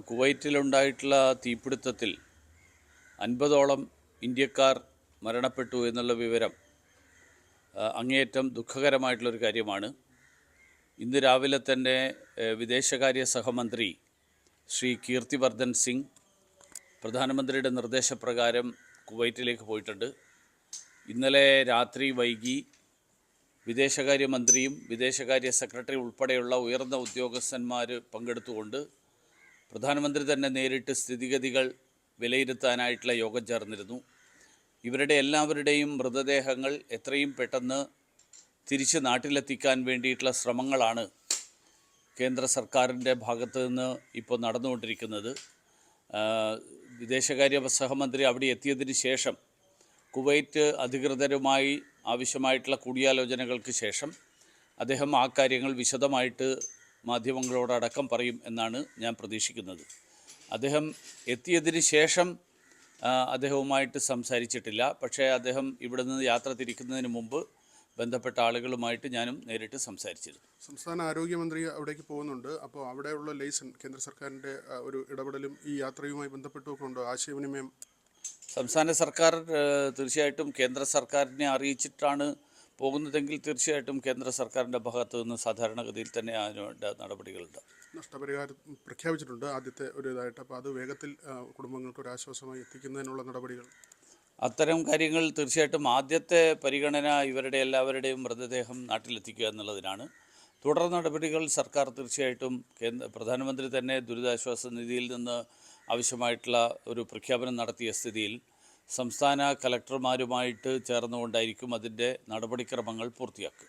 കുവൈറ്റിലുണ്ടായിട്ടുള്ള തീപിടുത്തത്തിൽ 50ഓളം ഇന്ത്യക്കാർ മരണപ്പെട്ടു എന്നുള്ള വിവരം അങ്ങേയറ്റം ദുഃഖകരമായിട്ടുള്ളൊരു കാര്യമാണ്. ഇന്ന് രാവിലെ തന്നെ വിദേശകാര്യ സഹമന്ത്രി ശ്രീ കീർത്തിവർദ്ധൻ സിംഗ് പ്രധാനമന്ത്രിയുടെ നിർദ്ദേശപ്രകാരം കുവൈറ്റിലേക്ക് പോയിട്ടുണ്ട്. ഇന്നലെ രാത്രി വൈകി വിദേശകാര്യമന്ത്രിയും വിദേശകാര്യ സെക്രട്ടറി ഉൾപ്പെടെയുള്ള ഉയർന്ന ഉദ്യോഗസ്ഥന്മാർ പങ്കെടുത്തുകൊണ്ട് പ്രധാനമന്ത്രി തന്നെ നേരിട്ട് സ്ഥിതിഗതികൾ വിലയിരുത്താനായിട്ടുള്ള യോഗം ചേർന്നിരുന്നു. ഇവരുടെ എല്ലാവരുടെയും മൃതദേഹങ്ങൾ എത്രയും പെട്ടെന്ന് തിരിച്ച് നാട്ടിലെത്തിക്കാൻ വേണ്ടിയിട്ടുള്ള ശ്രമങ്ങളാണ് കേന്ദ്ര സർക്കാരിൻ്റെ ഭാഗത്തു നിന്ന് ഇപ്പോൾ നടന്നുകൊണ്ടിരിക്കുന്നത്. വിദേശകാര്യ സഹമന്ത്രി അവിടെ എത്തിയതിന് ശേഷം കുവൈറ്റ് അധികൃതരുമായി ആവശ്യമായിട്ടുള്ള കൂടിയാലോചനകൾക്ക് ശേഷം അദ്ദേഹം ആ കാര്യങ്ങൾ വിശദമായിട്ട് മാധ്യമങ്ങളോടടക്കം പറയും എന്നാണ് ഞാൻ പ്രതീക്ഷിക്കുന്നത്. അദ്ദേഹം എത്തിയതിന് ശേഷം അദ്ദേഹവുമായിട്ട് സംസാരിച്ചിട്ടില്ല. പക്ഷേ അദ്ദേഹം ഇവിടെ നിന്ന് യാത്ര തിരിക്കുന്നതിന് മുമ്പ് ബന്ധപ്പെട്ട ആളുകളുമായിട്ട് ഞാനും നേരിട്ട് സംസാരിച്ചിരുന്നു. സംസ്ഥാന ആരോഗ്യമന്ത്രി അവിടേക്ക് പോകുന്നുണ്ട്. അപ്പോൾ അവിടെയുള്ള ലൈസൺ കേന്ദ്ര സർക്കാരിൻ്റെ ഒരു ഇടപെടലും ഈ യാത്രയുമായി ബന്ധപ്പെട്ടുമൊക്കെ ഉണ്ടോ? ആശയവിനിമയം സംസ്ഥാന സർക്കാർ തീർച്ചയായിട്ടും കേന്ദ്ര സർക്കാരിനെ അറിയിച്ചിട്ടാണ് പോകുന്നതെങ്കിൽ തീർച്ചയായിട്ടും കേന്ദ്ര സർക്കാരിൻ്റെ ഭാഗത്തു നിന്ന് സാധാരണഗതിയിൽ തന്നെ അതിനുവേണ്ട നടപടികളുണ്ട്. നഷ്ടപരിഹാരം പ്രഖ്യാപിച്ചിട്ടുണ്ട് ആദ്യത്തെ ഒരു ഇതായിട്ട്. അപ്പോൾ അത് വേഗത്തിൽ കുടുംബങ്ങൾക്ക് ഒരു ആശ്വാസമായി എത്തിക്കുന്നതിനുള്ള നടപടികൾ, അത്തരം കാര്യങ്ങൾ തീർച്ചയായിട്ടും ആദ്യത്തെ പരിഗണന ഇവരുടെ എല്ലാവരുടെയും മൃതദേഹം നാട്ടിലെത്തിക്കുക എന്നുള്ളതിനാണ്. തുടർ നടപടികൾ സർക്കാർ തീർച്ചയായിട്ടും പ്രധാനമന്ത്രി തന്നെ ദുരിതാശ്വാസ നിധിയിൽ നിന്ന് ആവശ്യമായിട്ടുള്ള ഒരു പ്രഖ്യാപനം നടത്തിയ സ്ഥിതിയിൽ സംസ്ഥാന കലക്ടർമാരുമായിട്ട് ചേർന്നുകൊണ്ടായിരിക്കും അതിൻ്റെ നടപടിക്രമങ്ങൾ പൂർത്തിയാക്കുക.